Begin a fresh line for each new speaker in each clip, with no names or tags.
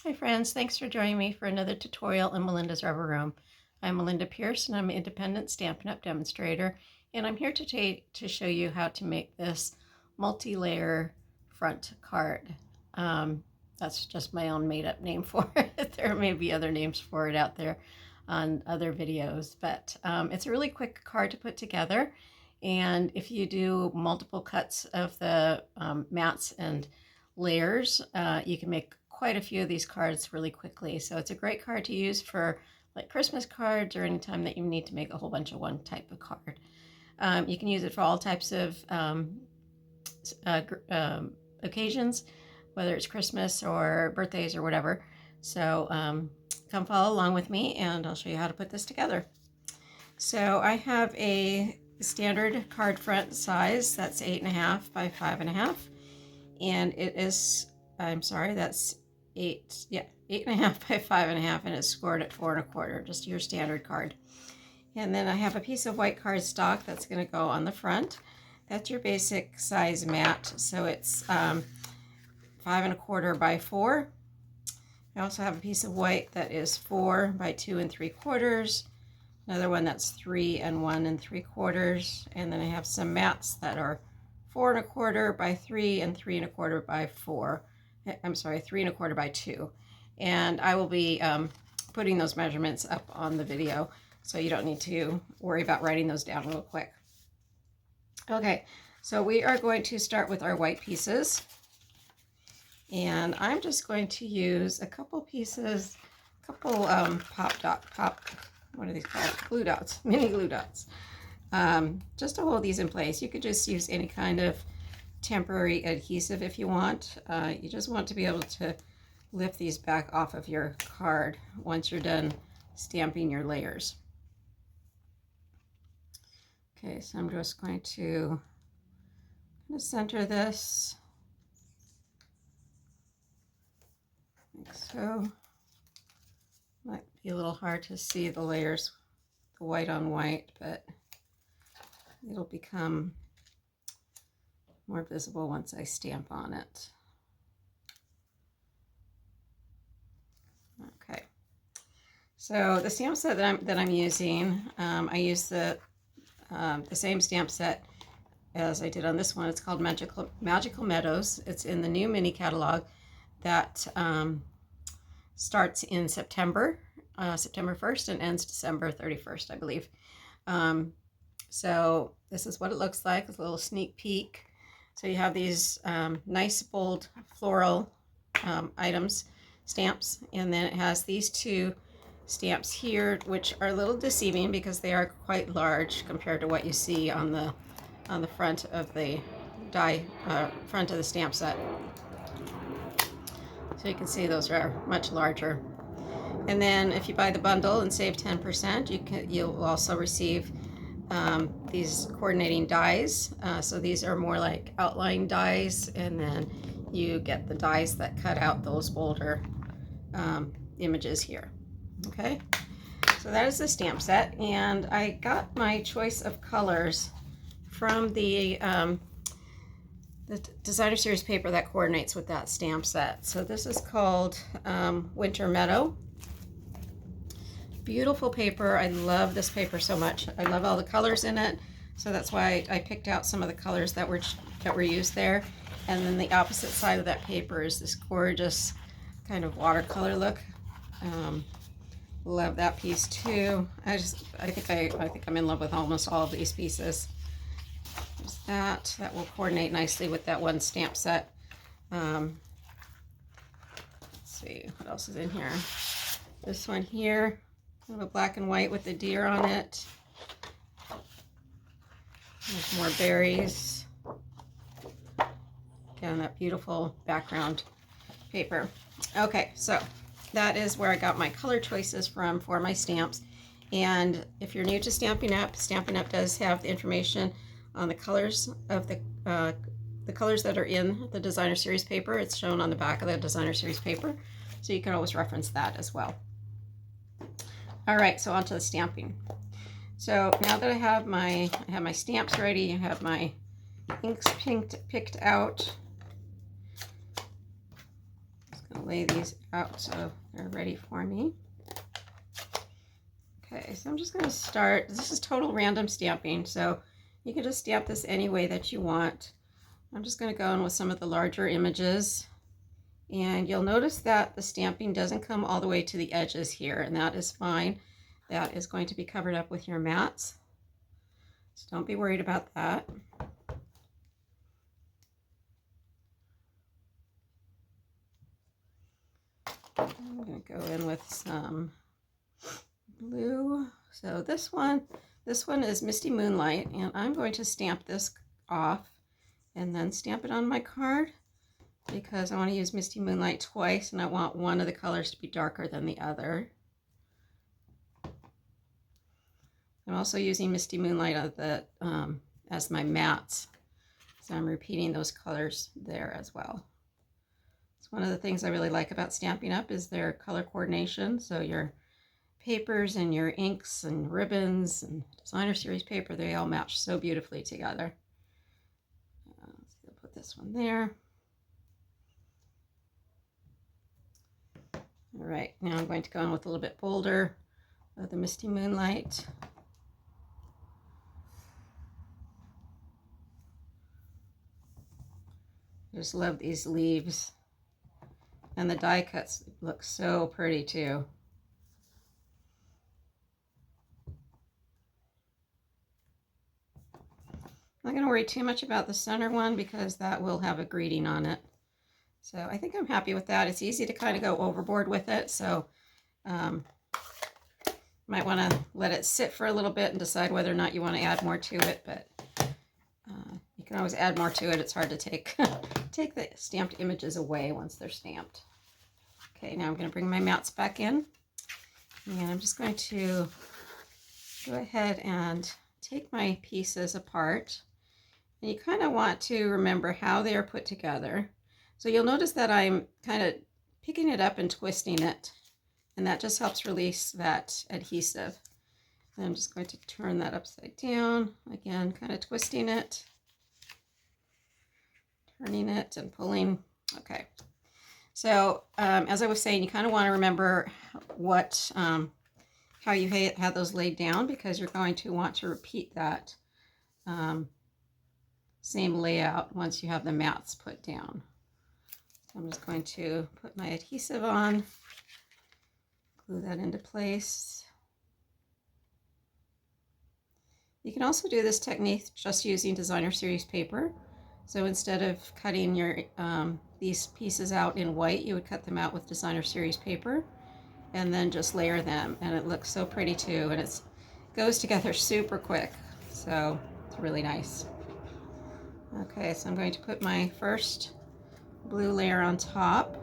Hi friends, thanks for joining me for another tutorial in Melinda's Rubber Room. I'm Melinda Pierce and I'm an independent Stampin' Up! Demonstrator, and I'm here to show you how to make this multi-layer front card. That's just my own made-up name for it. There may be other names for it out there on other videos, but it's a really quick card to put together. And if you do multiple cuts of the mats and layers, you can make quite a few of these cards really quickly. So it's a great card to use for like Christmas cards or any time that you need to make a whole bunch of one type of card. You can use it for all types of occasions, whether it's Christmas or birthdays or whatever. So come follow along with me and I'll show you how to put this together. So I have a standard card front size that's 8.5 by 5.5, and it is, I'm sorry, that's 8.5 by 5.5, and it's scored at 4.25, just your standard card. And then I have a piece of white cardstock that's going to go on the front. That's your basic size mat, so it's 5.25 by 4. I also have a piece of white that is 4 by 2.75. Another one that's 3 and 1.75, and then I have some mats that are 4.25 by 3 and 3.25 by 4. I'm sorry, 3.25 by 2. And I will be putting those measurements up on the video, so you don't need to worry about writing those down real quick. Okay, so we are going to start with our white pieces. And I'm just going to use a couple pieces, what are these called? Glue dots, mini glue dots. Just to hold these in place. You could just use any kind of temporary adhesive if you want. You just want to be able to lift these back off of your card once you're done stamping your layers. Okay, so I'm just going to kind of center this like so. Might be a little hard to see the layers, the white on white, but it'll become more visible once I stamp on it. Okay, so the stamp set that I'm using, I use the same stamp set as I did on this one. It's called Magical Meadows. It's in the new mini catalog that starts in September 1st and ends December 31st, I believe. So this is what it looks like. It's a little sneak peek. So you have these nice bold floral stamps, and then it has these two stamps here, which are a little deceiving because they are quite large compared to what you see on the front of the front of the stamp set. So you can see those are much larger. And then if you buy the bundle and save 10%, you'll also receive these coordinating dies. So these are more like outline dies, and then you get the dies that cut out those bolder images here. Okay, so that is the stamp set, and I got my choice of colors from the designer series paper that coordinates with that stamp set. So this is called Winter Meadow. Beautiful paper. I love this paper so much. I love all the colors in it, so that's why I picked out some of the colors that were used there. And then the opposite side of that paper is this gorgeous kind of watercolor look. Love that piece too. I think I'm in love with almost all of these pieces. There's that will coordinate nicely with that one stamp set. Let's see what else is in here. This one here, kind of a black and white with the deer on it. There's more berries. Again, that beautiful background paper. Okay, so that is where I got my color choices from for my stamps. And if you're new to Stampin' Up, Stampin' Up does have the information on the colors of the colors that are in the designer series paper. It's shown on the back of the designer series paper, so you can always reference that as well. All right, so on to the stamping. So now that I have my stamps ready, I have my inks picked out. to lay these out so they're ready for me. Okay, so I'm just going to start. This is total random stamping, so you can just stamp this any way that you want. I'm just going to go in with some of the larger images, and you'll notice that the stamping doesn't come all the way to the edges here, and that is fine. That is going to be covered up with your mats, so don't be worried about that. I'm going to go in with some blue. So this one is Misty Moonlight, and I'm going to stamp this off and then stamp it on my card because I want to use Misty Moonlight twice, and I want one of the colors to be darker than the other. I'm also using Misty Moonlight as my mats, so I'm repeating those colors there as well. It's one of the things I really like about Stampin' Up! Is their color coordination. So your papers and your inks and ribbons and designer series paper, they all match so beautifully together. I'll put this one there. All right, now I'm going to go in with a little bit bolder of the Misty Moonlight. I just love these leaves, and the die cuts look so pretty too. I'm not going to worry too much about the center one because that will have a greeting on it. So I think I'm happy with that. It's easy to kind of go overboard with it, so might want to let it sit for a little bit and decide whether or not you want to add more to it, but you can always add more to it. It's hard to take take the stamped images away once they're stamped. Okay, now I'm going to bring my mats back in, and I'm just going to go ahead and take my pieces apart. And you kind of want to remember how they are put together. So you'll notice that I'm kind of picking it up and twisting it, and that just helps release that adhesive. And I'm just going to turn that upside down, again, kind of twisting it, turning it and pulling. Okay. So as I was saying, you kind of want to remember what, how you had those laid down, because you're going to want to repeat that same layout once you have the mats put down. So I'm just going to put my adhesive on, glue that into place. You can also do this technique just using designer series paper. So instead of cutting your these pieces out in white, you would cut them out with designer series paper and then just layer them, and it looks so pretty too, and it goes together super quick, so it's really nice. Okay, so I'm going to put my first blue layer on top,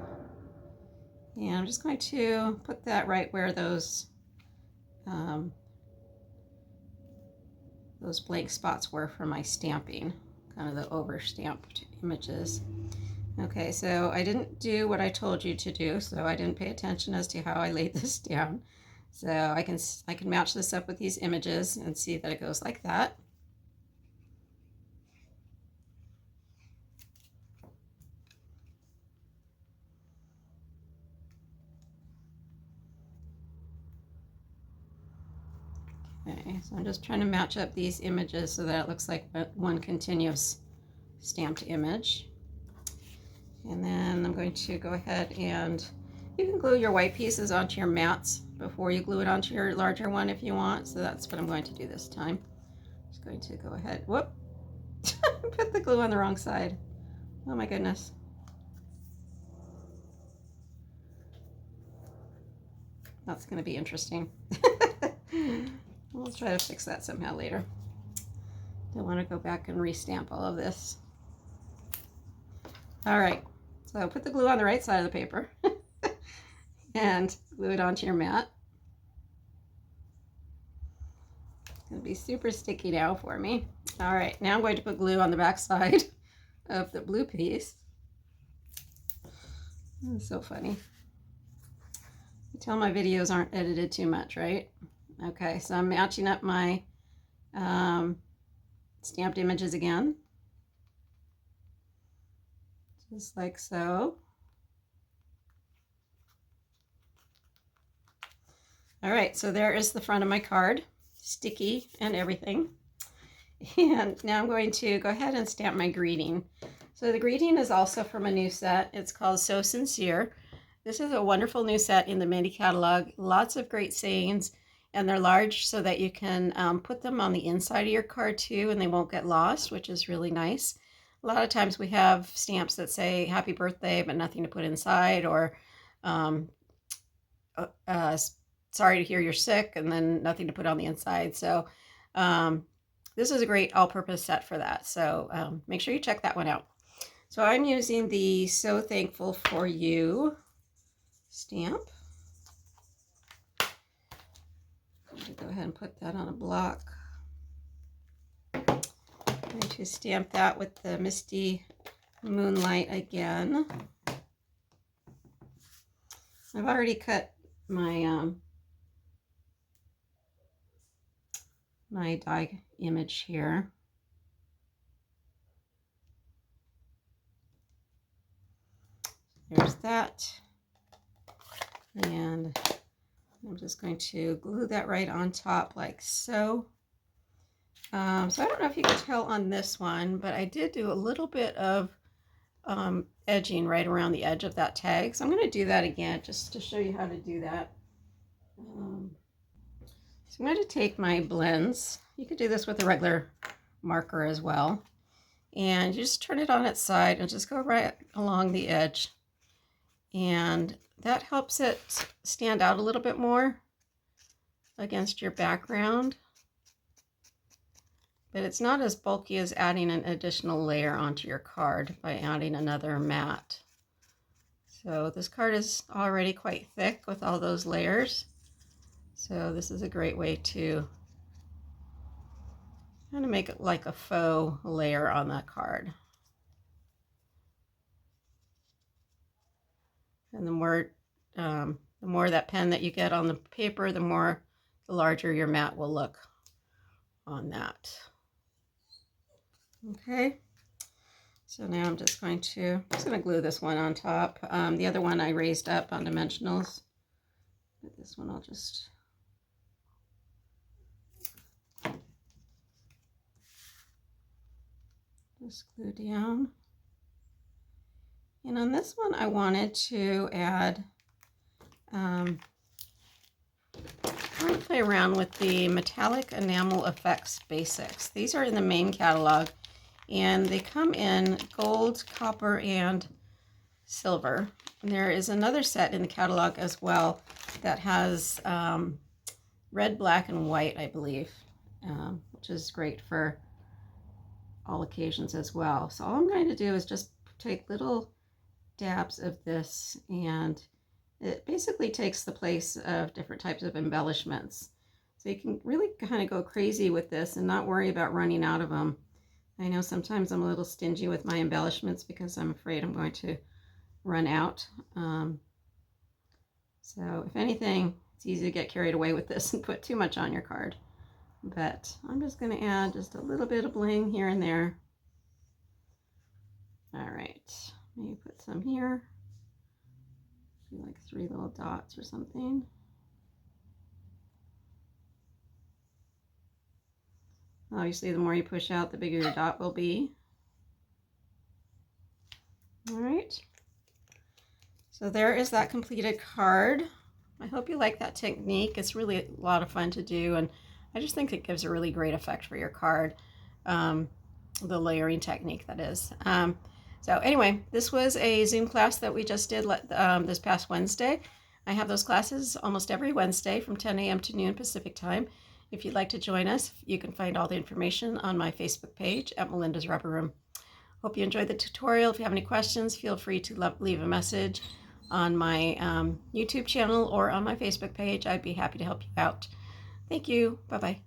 and I'm just going to put that right where those blank spots were for my stamping, kind of the over stamped images. Okay, so I didn't do what I told you to do, so I didn't pay attention as to how I laid this down. So I can match this up with these images and see that it goes like that. Okay, so I'm just trying to match up these images so that it looks like one continuous stamped image. And then I'm going to go ahead and you can glue your white pieces onto your mats before you glue it onto your larger one if you want. So that's what I'm going to do this time. Just going to go ahead, whoop, put the glue on the wrong side. Oh my goodness. That's going to be interesting. We'll try to fix that somehow later. Don't want to go back and restamp all of this. All right, so put the glue on the right side of the paper and glue it onto your mat. It's going to be super sticky now for me. All right, now I'm going to put glue on the back side of the blue piece. That's so funny. You tell my videos aren't edited too much, right? Okay, so I'm matching up my stamped images again. Just like so. All right, so there is the front of my card, sticky and everything. And now I'm going to go ahead and stamp my greeting. So the greeting is also from a new set. It's called So Sincere. This is a wonderful new set in the Mindy catalog. Lots of great sayings, and they're large so that you can put them on the inside of your card too, and they won't get lost, which is really nice. A lot of times we have stamps that say happy birthday, but nothing to put inside, or um, sorry to hear you're sick, and then nothing to put on the inside. So this is a great all-purpose set for that. So make sure you check that one out. So I'm using the So Thankful for You stamp. I'm going to go ahead and put that on a block. I'm going to stamp that with the Misty Moonlight again. I've already cut my my die image here. There's that. And I'm just going to glue that right on top like so. So I don't know if you can tell on this one, but I did do a little bit of edging right around the edge of that tag. So I'm going to do that again just to show you how to do that. So I'm going to take my blends. You could do this with a regular marker as well. And you just turn it on its side and just go right along the edge. And that helps it stand out a little bit more against your background. But it's not as bulky as adding an additional layer onto your card by adding another matte. So this card is already quite thick with all those layers. So this is a great way to kind of make it like a faux layer on that card. And the more that pen that you get on the paper, the larger your mat will look on that. Okay, so now I'm just going to glue this one on top. The other one I raised up on dimensionals, but this one I'll just glue down. And on this one, I wanted to add, I want to play around with the Metallic Enamel Effects Basics. These are in the main catalog, and they come in gold, copper, and silver. And there is another set in the catalog as well that has red, black, and white, I believe, which is great for all occasions as well. So all I'm going to do is just take little dabs of this, and it basically takes the place of different types of embellishments. So you can really kind of go crazy with this and not worry about running out of them. I know sometimes I'm a little stingy with my embellishments because I'm afraid I'm going to run out. So if anything, it's easy to get carried away with this and put too much on your card. But I'm just going to add just a little bit of bling here and there. All right. Maybe put some here, like 3 little dots or something. Obviously, the more you push out, the bigger your dot will be. All right. So there is that completed card. I hope you like that technique. It's really a lot of fun to do, and I just think it gives a really great effect for your card. The layering technique, that is. So anyway, this was a Zoom class that we just did this past Wednesday. I have those classes almost every Wednesday from 10 a.m. to noon Pacific time. If you'd like to join us, you can find all the information on my Facebook page at Melinda's Rubber Room. Hope you enjoyed the tutorial. If you have any questions, feel free to leave a message on my YouTube channel or on my Facebook page. I'd be happy to help you out. Thank you. Bye-bye.